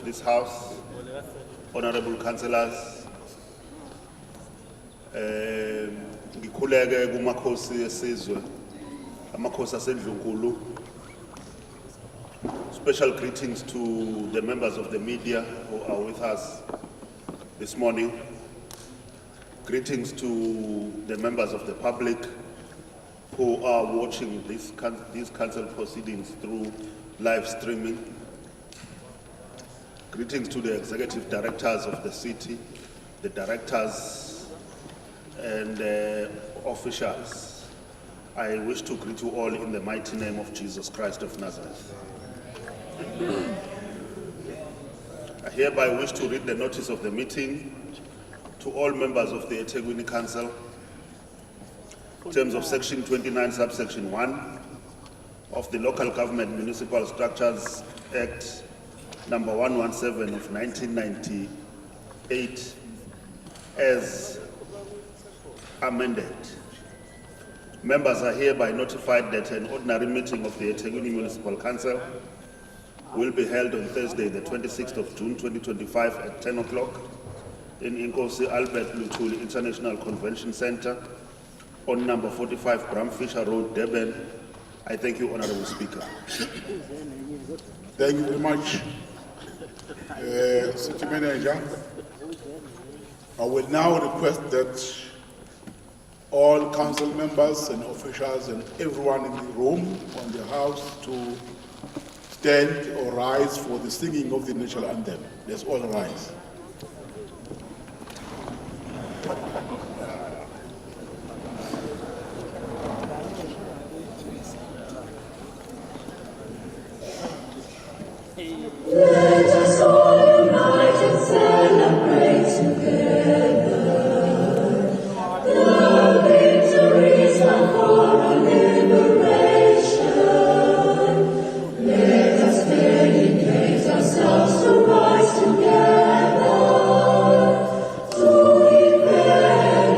this House, honorable councillors, ngikhuleke kumakhosi esizwe, amakhosi aseNdlunkulu. Special greetings to the members of the media who are with us this morning. Greetings to the members of the public who are watching these council proceedings through live streaming. Greetings to the executive directors of the city, the directors and officials. I wish to greet you all in the mighty name of Jesus Christ of Nazareth. I hereby wish to read the notice of the meeting to all members of the EThekwini Council in terms of section 29 subsection 1 of the Local Government Municipal Structures Act number 117 of 1998 as amended. Members are hereby notified that an ordinary meeting of the EThekwini Municipal Council will be held on Thursday, the 26th of June 2025 at 10 o'clock in Inkosi Albert Luthuli International Convention Center on number 45 Bramfisher Road, Durban. I thank you, Honorable Speaker. Thank you very much, City Manager. I will now request that all council members and officials and everyone in the room on the House to stand or rise for the singing of the national anthem. Let's all rise. Let us all unite and celebrate together the victories of our liberation. Let us dedicate ourselves to rise together to defend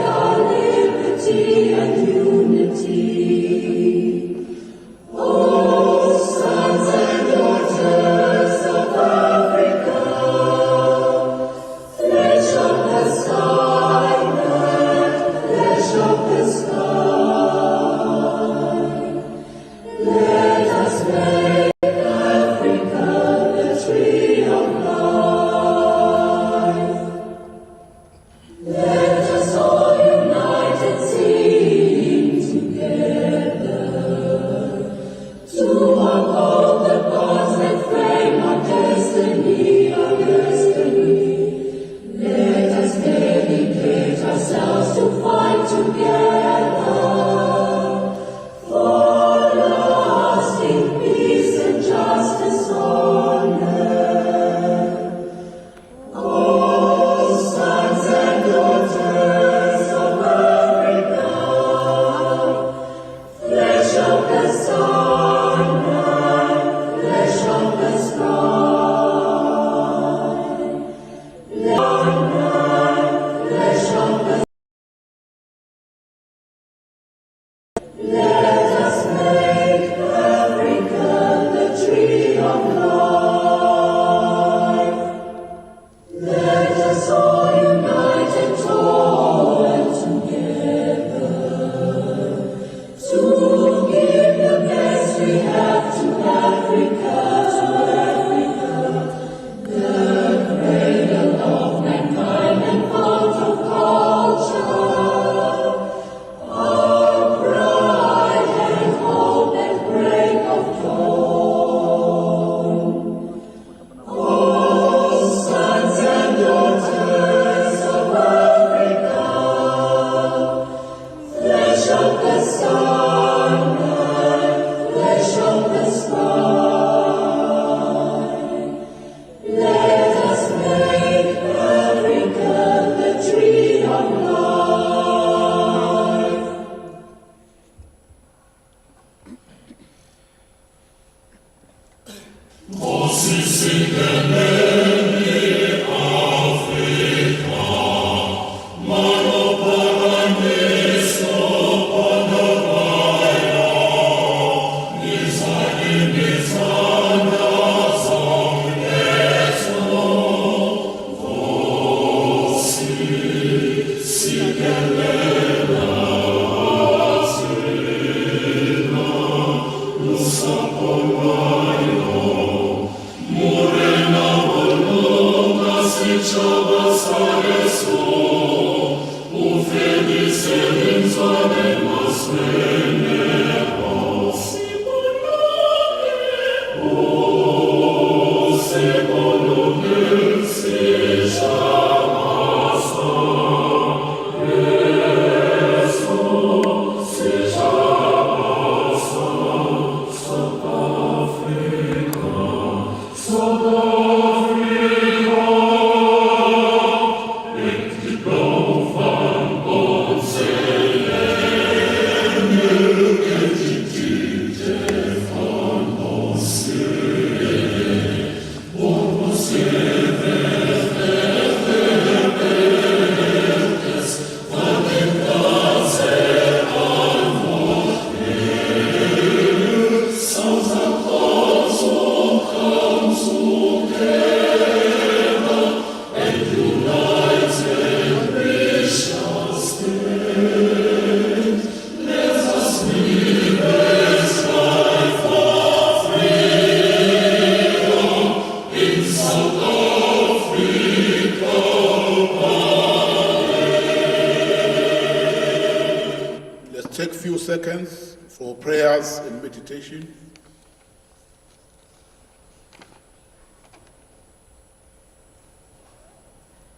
Take a few seconds for prayers and meditation.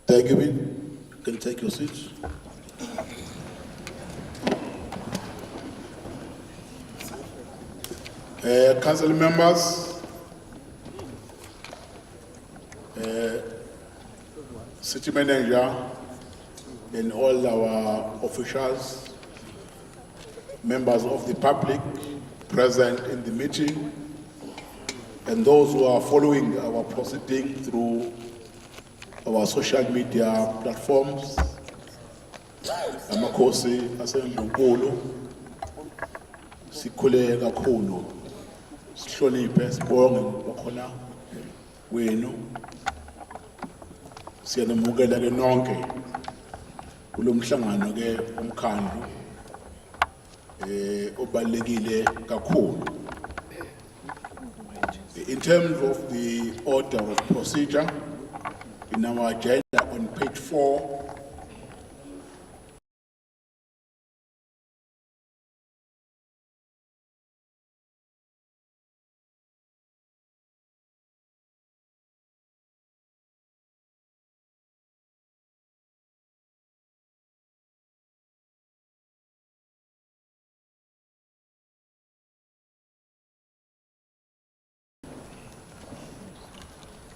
Thank you. You can take your seats. Council members, city manager, and all our officials, members of the public present in the meeting, and those who are following our proceeding through our social media platforms, amakhosi aseNdlunkulu, sikhule kakhulu, sihloniphe, sibonge ngokukhona wenu, siyanamukela ke nonke kulomhlangano ke umkhandlu obalekile kakhulu. In terms of the order of procedure, in our agenda on page 4,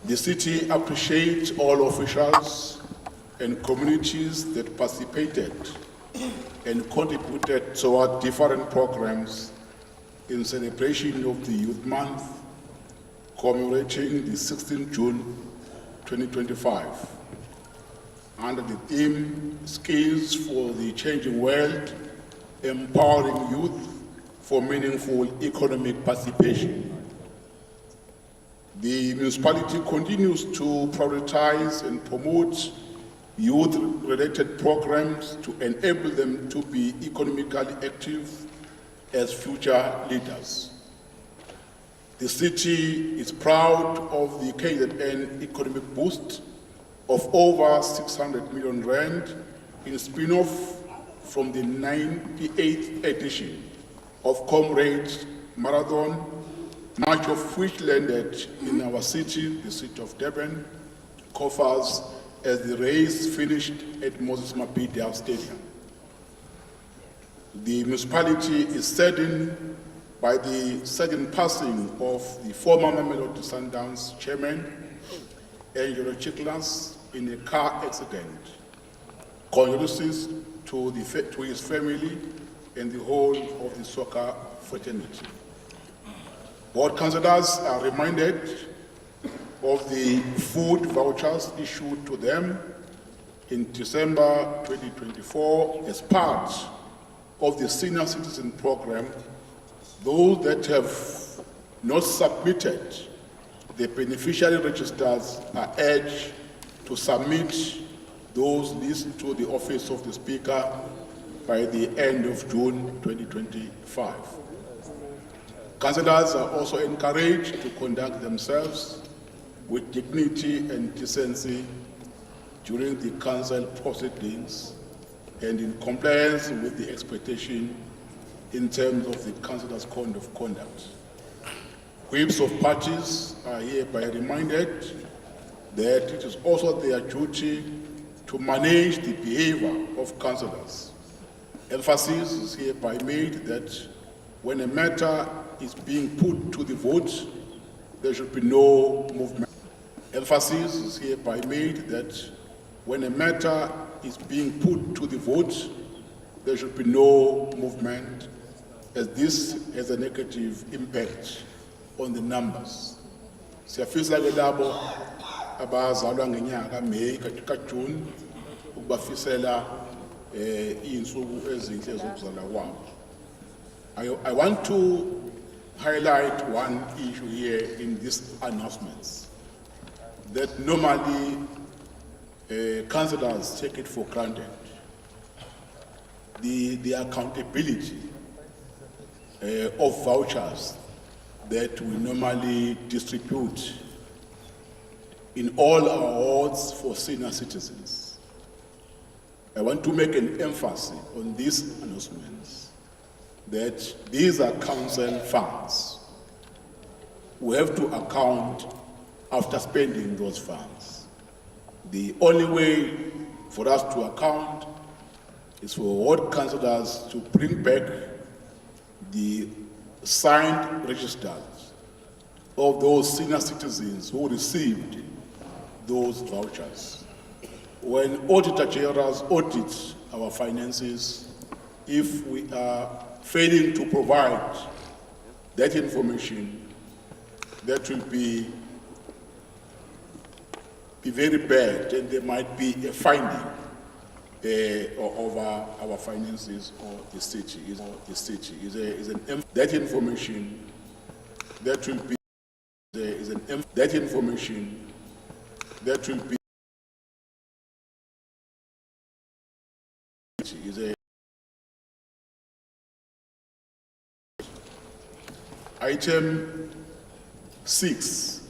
the city appreciates all officials and communities that participated and contributed toward different programs in celebration of the Youth Month, commemorating the 16th June 2025, under the theme, Skills for the Changing World, Empowering Youth for Meaningful Economic Participation. The municipality continues to prioritize and promote youth-related programs to enable them to be economically active as future leaders. The city is proud of the KZN economic boost of over 600 million rand in spin-off from the 98th edition of Comrades Marathon, much of which landed in our city, the city of Durban, coffers as the race finished at Moses Mabhida Stadium. The municipality is saddened by the sudden passing of the former Mamelodi Sundowns chairman, Angelo Chiklas, in a car accident. Condolences to his family and the whole of the soccer fraternity. Board councillors are reminded of the food vouchers issued to them in December 2024 as part of the senior citizen program. Those that have not submitted the beneficiary registers are urged to submit those lists to the office of the Speaker by the end of June 2025. Councillors are also encouraged to conduct themselves with dignity and decency during the council proceedings and in compliance with the expectation in terms of the councillor's code of conduct. Whips of parties are hereby reminded that it is also their duty to manage the behavior of councillors. Emphasis is hereby made that when a matter is being put to the vote, there should be no movement. Emphasis is hereby made that when a matter is being put to the vote, there should be no movement, as this has a negative impact on the numbers. Siyafisa ke labo abazalwa ngenyanga May kaJune ukubafisela insuku ezinhle zokuzalwa kwabo. I want to highlight one issue here in these announcements that normally councillors take it for granted. The accountability of vouchers that we normally distribute in all our wards for senior citizens. I want to make an emphasis on these announcements that these are council funds. We have to account after spending those funds. The only way for us to account is for ward councillors to bring back the signed registers of those senior citizens who received those vouchers. When Auditor Generals audit our finances, if we are failing to provide that information, that will be very bad, and there might be a finding of our finances or the city. That information that will be that information that will be Item 6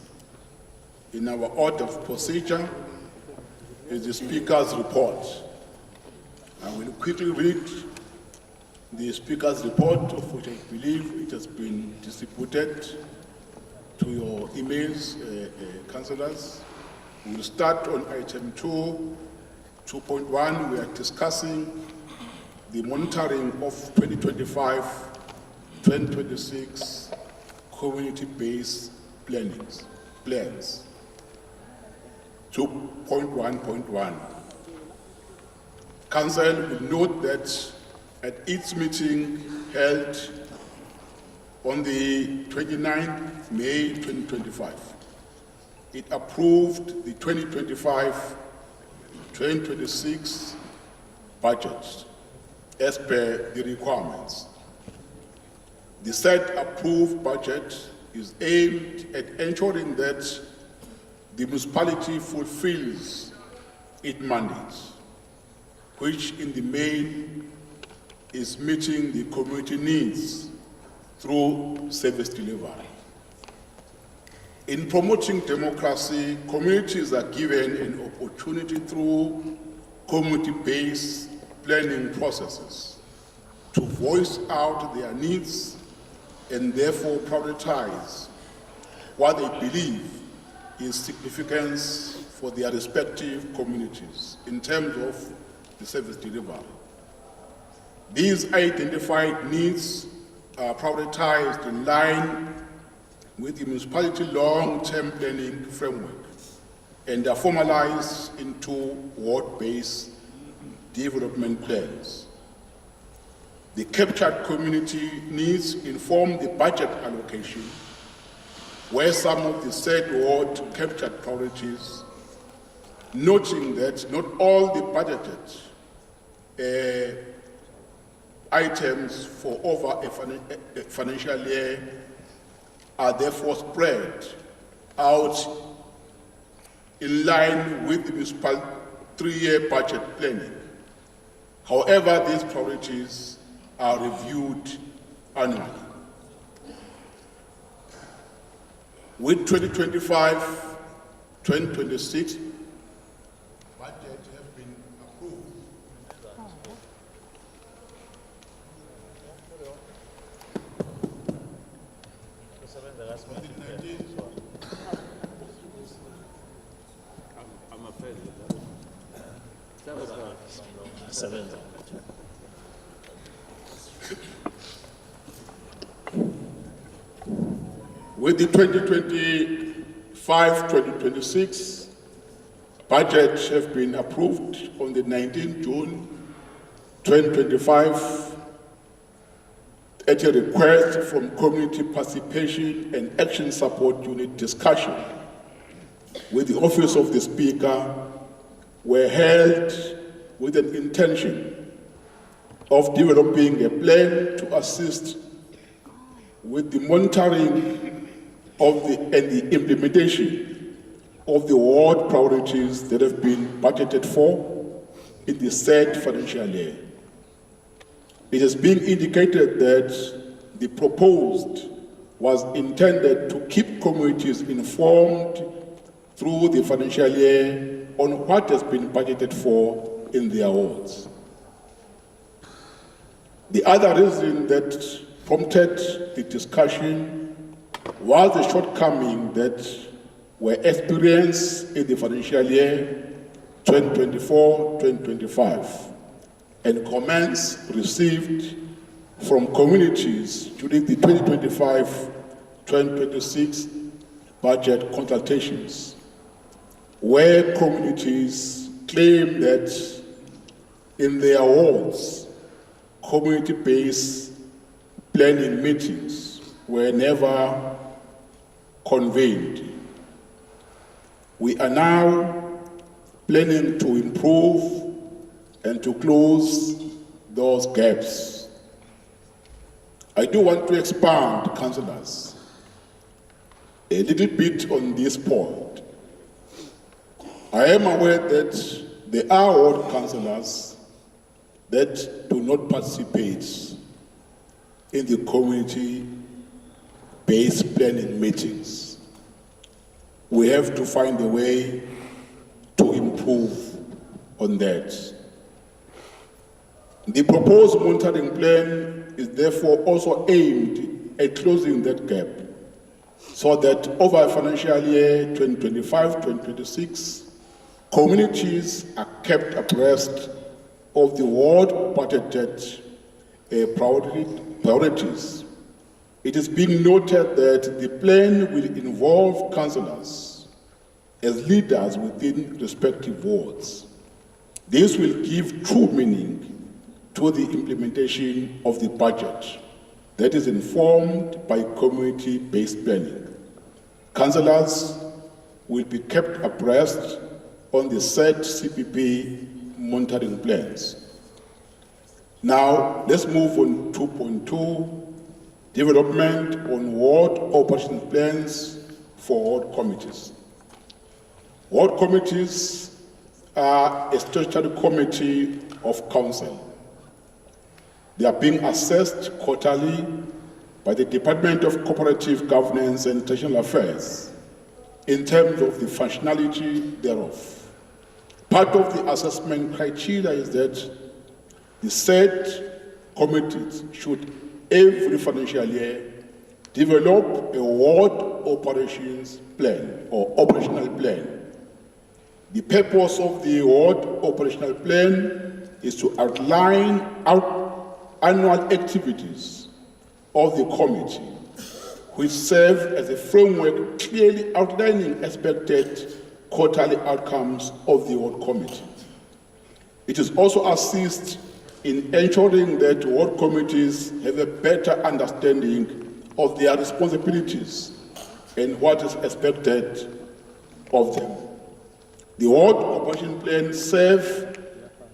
in our order of procedure is the Speaker's report. I will quickly read the Speaker's report, of which I believe it has been distributed to your emails, councillors. We will start on item 2.1. We are discussing the monitoring of 2025-2026 community-based plans. 2.1.1. Council will note that at its meeting held on the 29th May 2025, it approved the 2025-2026 budget as per the requirements. The said approved budget is aimed at ensuring that the municipality fulfills its mandate, which in the main is meeting the community needs through service delivery. In promoting democracy, communities are given an opportunity through community-based planning processes to voice out their needs and therefore prioritize what they believe is significance for their respective communities in terms of the service delivery. These identified needs are prioritized in line with the municipality long-term planning framework and are formalized into ward-based development plans. The captured community needs inform the budget allocation, where some of the said ward captured priorities, noting that not all the budgeted items for over a financial year are therefore spread out in line with the municipal 3-year budget planning. However, these priorities are reviewed annually. With 2025-2026 budget With the 2025-2026 budget have been approved on the 19th June 2025 at a request from Community Participation and Action Support Unit discussion with the Office of the Speaker were held with an intention of developing a plan to assist with the monitoring of and the implementation of the ward priorities that have been budgeted for in the said financial year. It has been indicated that the proposed was intended to keep communities informed through the financial year on what has been budgeted for in their wards. The other reason that prompted the discussion was the shortcoming that were experienced in the financial year 2024-2025 and comments received from communities during the 2025-2026 budget consultations, where communities claim that in their wards, community-based planning meetings were never convened. We are now planning to improve and to close those gaps. I do want to expand, councillors, a little bit on this point. I am aware that there are ward councillors that do not participate in the community-based planning meetings. We have to find a way to improve on that. The proposed monitoring plan is therefore also aimed at closing that gap so that over financial year 2025-2026, communities are kept abreast of the ward budgeted priorities. It is being noted that the plan will involve councillors as leaders within respective wards. This will give true meaning to the implementation of the budget that is informed by community-based planning. Councillors will be kept abreast on the said CPP monitoring plans. Now, let's move on 2.2, development on ward operation plans for ward committees. Ward committees are a statutory committee of council. They are being assessed quarterly by the Department of Cooperative Governance and International Affairs in terms of the functionality thereof. Part of the assessment criteria is that the said committees should every financial year develop a ward operations plan or operational plan. The purpose of the ward operational plan is to outline annual activities of the committee, which serve as a framework clearly outlining expected quarterly outcomes of the ward committee. It is also assist in ensuring that ward committees have a better understanding of their responsibilities and what is expected of them. The ward operation plan serves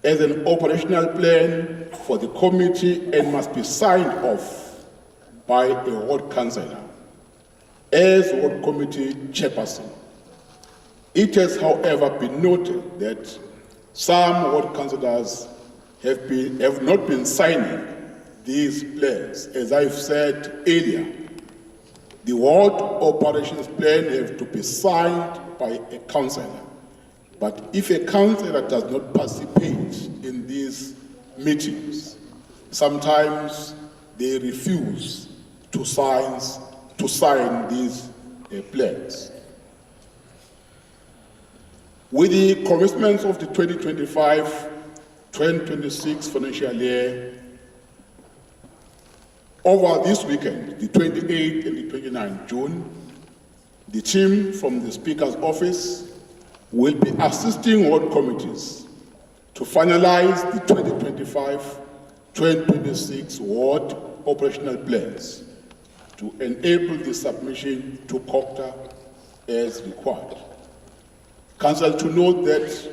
as an operational plan for the committee and must be signed off by a ward councillor as ward committee chairperson. It has, however, been noted that some ward councillors have not been signing these plans. As I've said earlier, the ward operations plan have to be signed by a councillor. But if a councillor does not participate in these meetings, sometimes they refuse to sign to sign these plans. With the commencement of the 2025-2026 financial year, over this weekend, the 28th and the 29th June, the team from the Speaker's office will be assisting ward committees to finalize the 2025-2026 ward operational plans to enable the submission to COGTA as required. Council to note that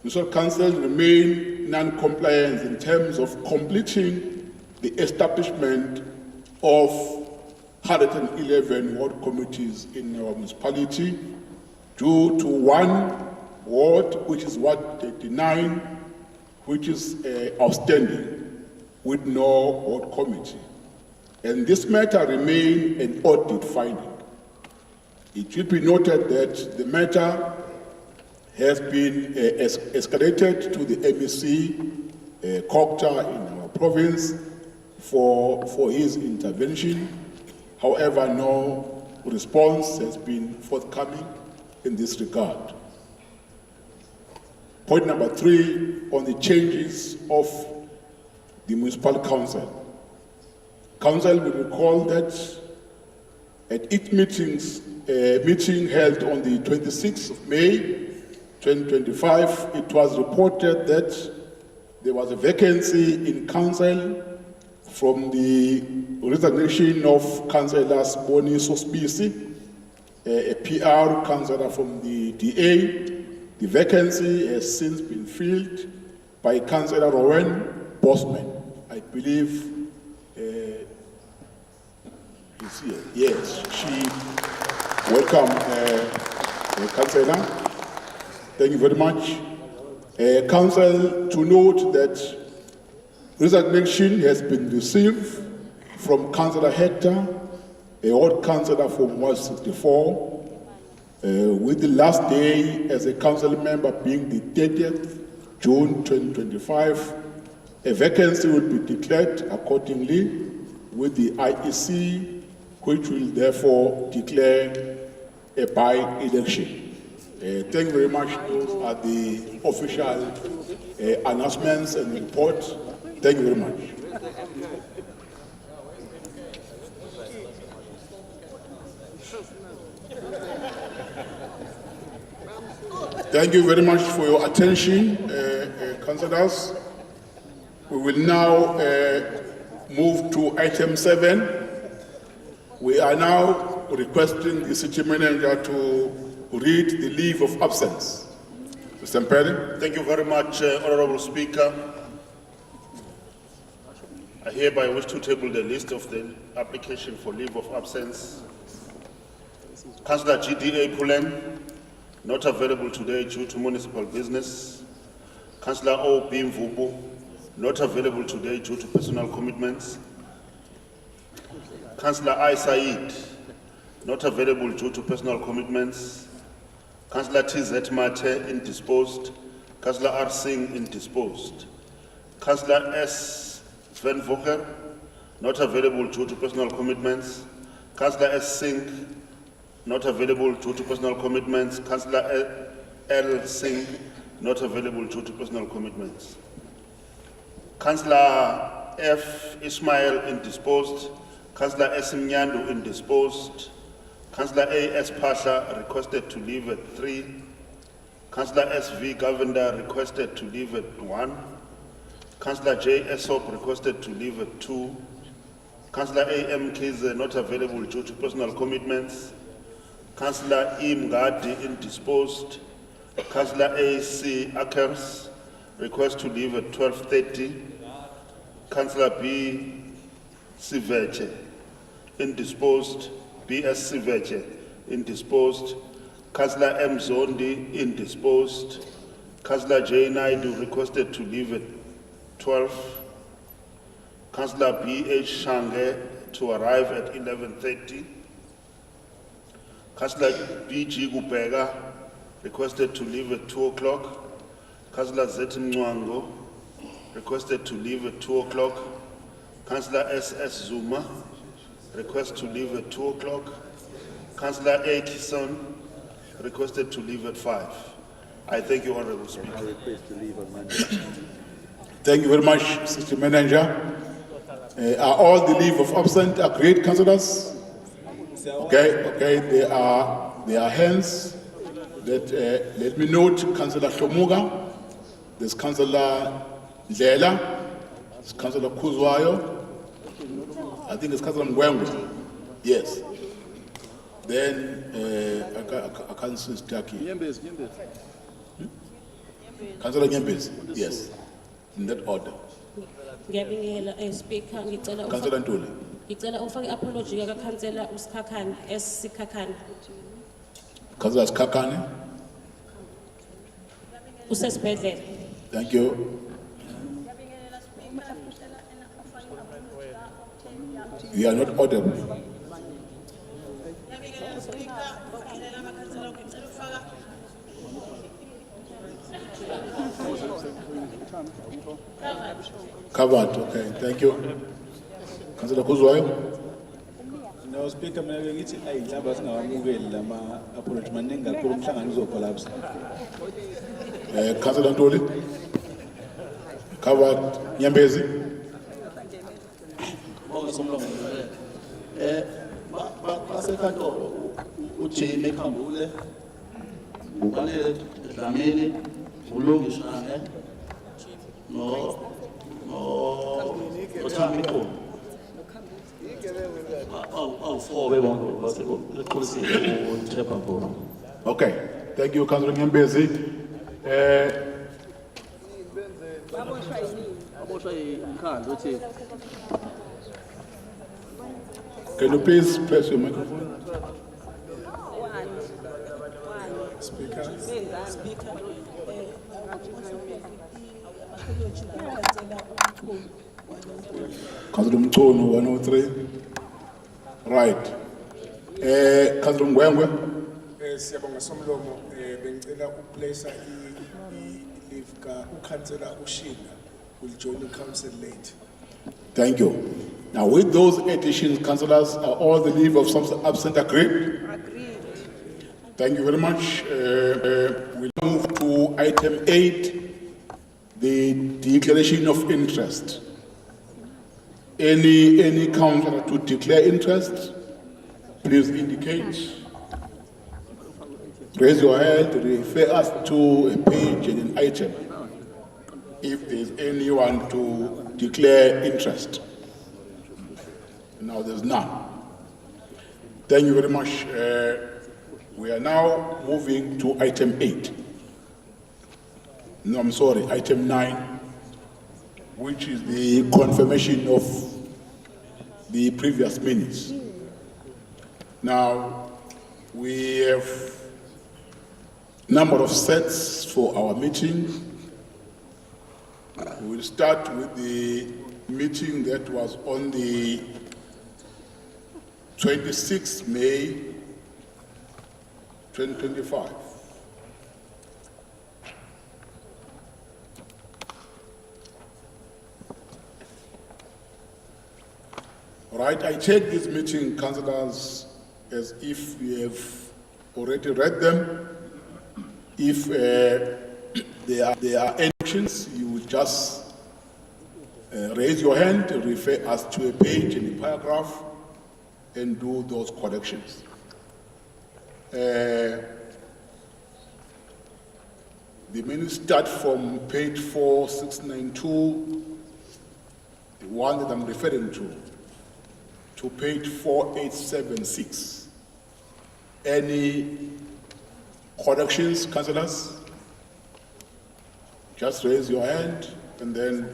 Municipal Council remain non-compliant in terms of completing the establishment of 111 ward committees in our municipality due to one ward, which is Ward 39, which is outstanding with no ward committee. And this matter remains an audit finding. It should be noted that the matter has been escalated to the MEC COGTA in our province for his intervention. However, no response has been forthcoming in this regard. Point number 3 on the changes of the municipal council. Council will recall that at its meeting held on the 26th of May 2025, it was reported that there was a vacancy in council from the resignation of Councillor Boni Sospisi, a PR councillor from the DA. The vacancy has since been filled by Councillor Rowan Bosman. I believe he's here. Yes, she. Welcome, Councillor. Thank you very much. Council to note that resignation has been received from Councillor Hector, a ward councillor from Ward 64, with the last day as a council member being the 30th June 2025. A vacancy will be declared accordingly with the IEC, which will therefore declare a by-election. Thank you very much. Those are the official announcements and reports. Thank you very much. Thank you very much for your attention, councillors. We will now move to item 7. We are now requesting the city manager to read the leave of absence. Mr. Mpere. Thank you very much, Honorable Speaker. I hereby wish to table the list of the application for leave of absence. Councillor GDA Pulen, not available today due to municipal business. Councillor O.B. Mvubu, not available today due to personal commitments. Councillor I. Said, not available due to personal commitments. Councillor T.Z. Mate, indisposed. Councillor R. Singh, indisposed. Councillor S. Sven Vocher, not available due to personal commitments. Councillor S. Singh, not available due to personal commitments. Councillor L. Singh, not available due to personal commitments. Councillor F. Ismail, indisposed. Councillor S. Mnyandu, indisposed. Councillor A. S. Pasha requested to leave at 3. Councillor S. V. Govender requested to leave at 1. Councillor J. Esop requested to leave at 2. Councillor A. M. Kize, not available due to personal commitments. Councillor E. Mgadi, indisposed. Councillor A. C. Akers request to leave at 12:30. Councillor B. Siveche, indisposed. B.S. Siveche, indisposed. Councillor M. Zondi, indisposed. Councillor J. Naidu requested to leave at 12. Councillor B.H. Shange to arrive at 11:30. Councillor B.G. Gubega requested to leave at 2 o'clock. Councillor Z. Mwango requested to leave at 2 o'clock. Councillor S.S. Zuma request to leave at 2 o'clock. Councillor Atkinson requested to leave at 5. I thank you, Honourable Speaker. I request to leave on Monday. Thank you very much, Mr. Manager. Are all the leave of absent agreed, councillors? Okay, there are hands. Let me note Councillor Shomuga, there's Councillor Lela, there's Councillor Kuzwayo, I think it's Councillor Mwengu. Yes. Then I can't see Staki. Councillor Nyembezi, yes, in that order. Ngiyabingelela Speaker, ngicela Councillor Ntuli. ngicela ufake apology ka Councillor uSikhakhane Sikhakhane. Councillor Skakane, Usesibhedlela. thank you. You are not audible. Covered, okay, thank you. Councillor Kuzwayo. No, Speaker, mina bengithi ayidlaba singawamukeli lama apology maningi kakhulu umhlangano uzocollapse. Councillor Ntuli. Covered, Nyembezi. basenkantolo uJamie Khambule ubalele Dlamini uLungishane no Thambiko awu4 bebonke baseqolisile uThepha Mbulu. Okay, thank you, Councillor Nyembezi. Aboshwa inkhandlo uthi Can you please press your microphone? Councillor Mchono, 103. Right. Councillor Ngwengwe. Siyabonga somlomo bengicela ukuplace i-leave ka uKhansela uShina will join the council late. Thank you. Now, with those additions, councillors, are all the leave of some absent agreed? Agreed. Thank you very much. We'll move to item 8, the declaration of interest. Any councillor to declare interest, please indicate. Raise your hand, refer us to a page and an item if there's anyone to declare interest. Now there's none. Thank you very much. We are now moving to item 8. No, I'm sorry, item 9, which is the confirmation of the previous minutes. Now, we have number of sets for our meeting. We will start with the meeting that was on the 26th May 2025. All right, I take this meeting, councillors, as if we have already read them. If there are any questions, you will just raise your hand, refer us to a page and a paragraph, and do those corrections. The minutes start from page 4692, the one that I'm referring to page 4876. Any corrections, councillors? Just raise your hand and then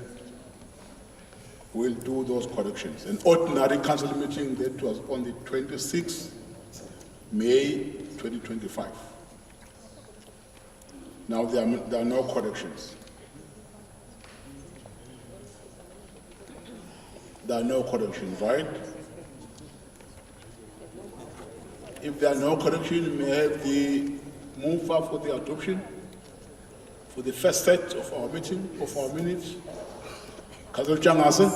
we'll do those corrections. An ordinary council meeting that was on the 26th May 2025. Now there are no corrections. There are no corrections, right? If there are no corrections, may I have the mover for the adoption for the first set of our meeting, of our minutes. Councillor Changase.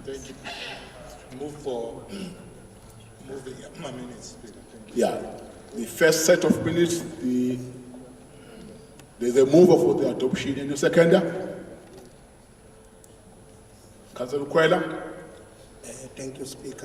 Thank you. Move for moving my minutes, Speaker. Thank you. Yeah, the first set of minutes, there's a mover for the adoption. Any seconder? Councillor Kwela? Thank you, Speaker.